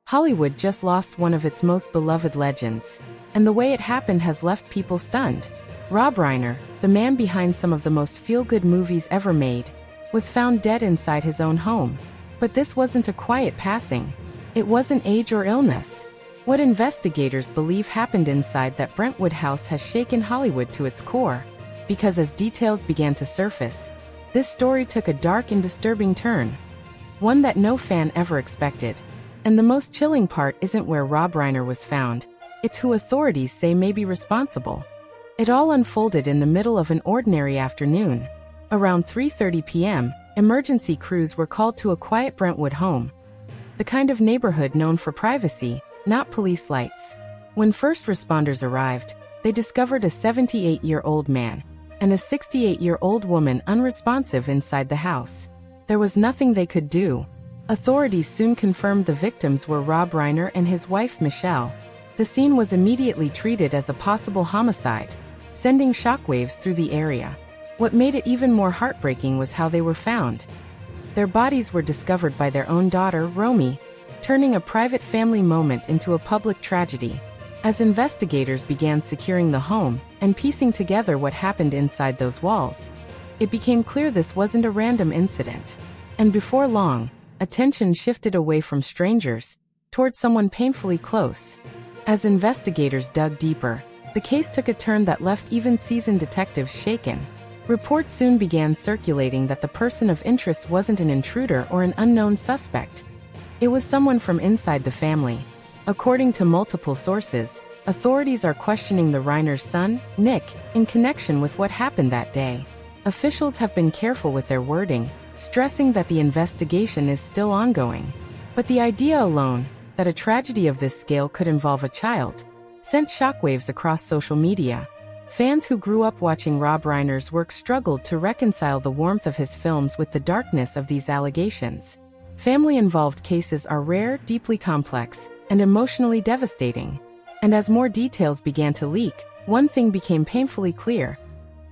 Hollywood just lost one of its most beloved legends, and the way it happened has left people stunned. Rob Reiner, the man behind some of the most feel-good movies ever made, was found dead inside his own home. But this wasn't a quiet passing. It wasn't age or illness. What investigators believe happened inside that Brentwood house has shaken Hollywood to its core. Because as details began to surface, this story took a dark and disturbing turn. One that no fan ever expected. And the most chilling part isn't where Rob Reiner was found, it's who authorities say may be responsible. It all unfolded in the middle of an ordinary afternoon. Around 3:30 p.m., emergency crews were called to a quiet Brentwood home. The kind of neighborhood known for privacy, not police lights. When first responders arrived, they discovered a 78-year-old man and a 68-year-old woman unresponsive inside the house. There was nothing they could do. Authorities soon confirmed the victims were Rob Reiner and his wife Michelle. The scene was immediately treated as a possible homicide, sending shockwaves through the area. What made it even more heartbreaking was how they were found. Their bodies were discovered by their own daughter, Romy, turning a private family moment into a public tragedy. As investigators began securing the home and piecing together what happened inside those walls, it became clear this wasn't a random incident. And before long, attention shifted away from strangers toward someone painfully close. As investigators dug deeper, the case took a turn that left even seasoned detectives shaken. Reports soon began circulating that the person of interest wasn't an intruder or an unknown suspect. It was someone from inside the family. According to multiple sources, authorities are questioning the Reiner's son, Nick, in connection with what happened that day. Officials have been careful with their wording, stressing that the investigation is still ongoing. But the idea alone, that a tragedy of this scale could involve a child, sent shockwaves across social media. Fans who grew up watching Rob Reiner's work struggled to reconcile the warmth of his films with the darkness of these allegations. Family-involved cases are rare, deeply complex, and emotionally devastating. And as more details began to leak, one thing became painfully clear.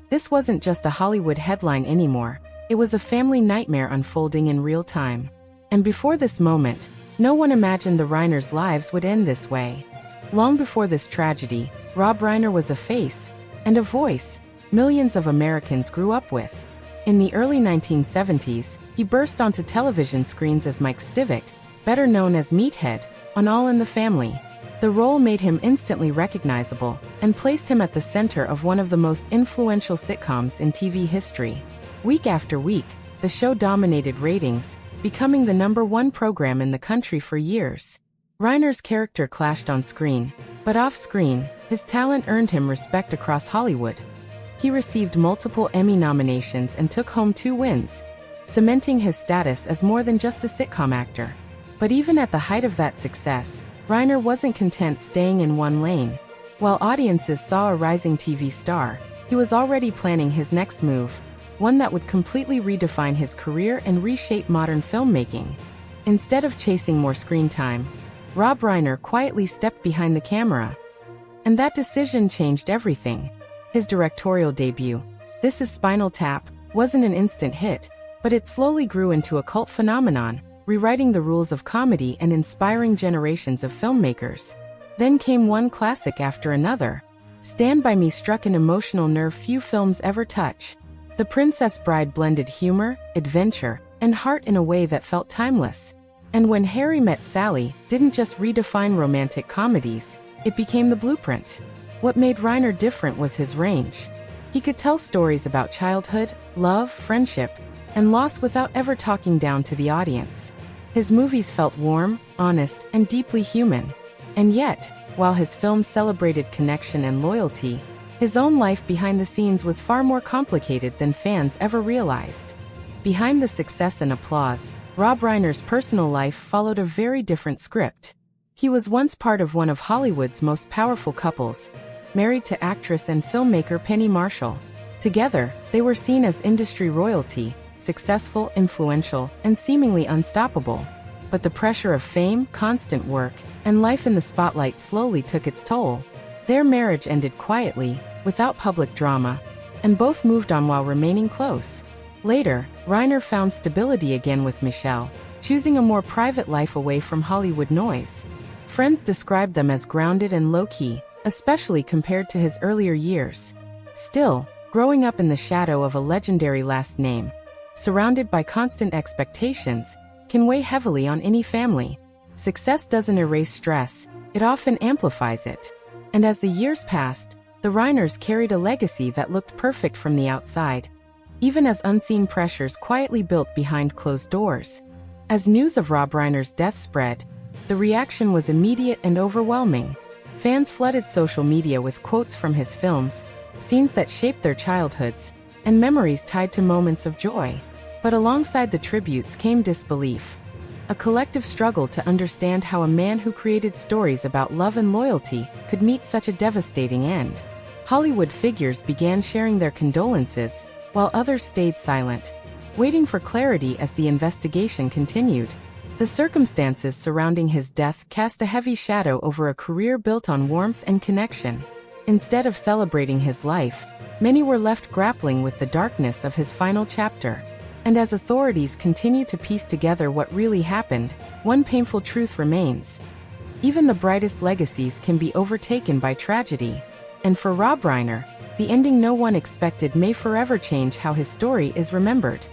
This wasn't just a Hollywood headline anymore. It was a family nightmare unfolding in real time. And before this moment, no one imagined the Reiners' lives would end this way. Long before this tragedy, Rob Reiner was a face and a voice millions of Americans grew up with. In the early 1970s, he burst onto television screens as Mike Stivic, better known as Meathead, on All in the Family. The role made him instantly recognizable and placed him at the center of one of the most influential sitcoms in TV history. Week after week, the show dominated ratings, becoming the #1 program in the country for years. Reiner's character clashed on screen, but off-screen, his talent earned him respect across Hollywood. He received multiple Emmy nominations and took home 2 wins, cementing his status as more than just a sitcom actor. But even at the height of that success, Reiner wasn't content staying in one lane. While audiences saw a rising TV star, he was already planning his next move, one that would completely redefine his career and reshape modern filmmaking. Instead of chasing more screen time, Rob Reiner quietly stepped behind the camera. And that decision changed everything. His directorial debut, This Is Spinal Tap, wasn't an instant hit, but it slowly grew into a cult phenomenon, rewriting the rules of comedy and inspiring generations of filmmakers. Then came one classic after another. Stand By Me struck an emotional nerve few films ever touch. The Princess Bride blended humor, adventure, and heart in a way that felt timeless. And When Harry Met Sally didn't just redefine romantic comedies, it became the blueprint. What made Reiner different was his range. He could tell stories about childhood, love, friendship, and loss without ever talking down to the audience. His movies felt warm, honest, and deeply human. And yet, while his films celebrated connection and loyalty, his own life behind the scenes was far more complicated than fans ever realized. Behind the success and applause, Rob Reiner's personal life followed a very different script. He was once part of one of Hollywood's most powerful couples, married to actress and filmmaker Penny Marshall. Together, they were seen as industry royalty, successful, influential, and seemingly unstoppable. But the pressure of fame, constant work, and life in the spotlight slowly took its toll. Their marriage ended quietly, without public drama, and both moved on while remaining close. Later, Reiner found stability again with Michelle, choosing a more private life away from Hollywood noise. Friends described them as grounded and low-key, especially compared to his earlier years. Still, growing up in the shadow of a legendary last name, surrounded by constant expectations, can weigh heavily on any family. Success doesn't erase stress, it often amplifies it. And as the years passed, the Reiners carried a legacy that looked perfect from the outside, even as unseen pressures quietly built behind closed doors. As news of Rob Reiner's death spread, the reaction was immediate and overwhelming. Fans flooded social media with quotes from his films, scenes that shaped their childhoods, and memories tied to moments of joy. But alongside the tributes came disbelief. A collective struggle to understand how a man who created stories about love and loyalty could meet such a devastating end. Hollywood figures began sharing their condolences, while others stayed silent, waiting for clarity as the investigation continued. The circumstances surrounding his death cast a heavy shadow over a career built on warmth and connection. Instead of celebrating his life, many were left grappling with the darkness of his final chapter. And as authorities continue to piece together what really happened, one painful truth remains. Even the brightest legacies can be overtaken by tragedy. And for Rob Reiner, the ending no one expected may forever change how his story is remembered.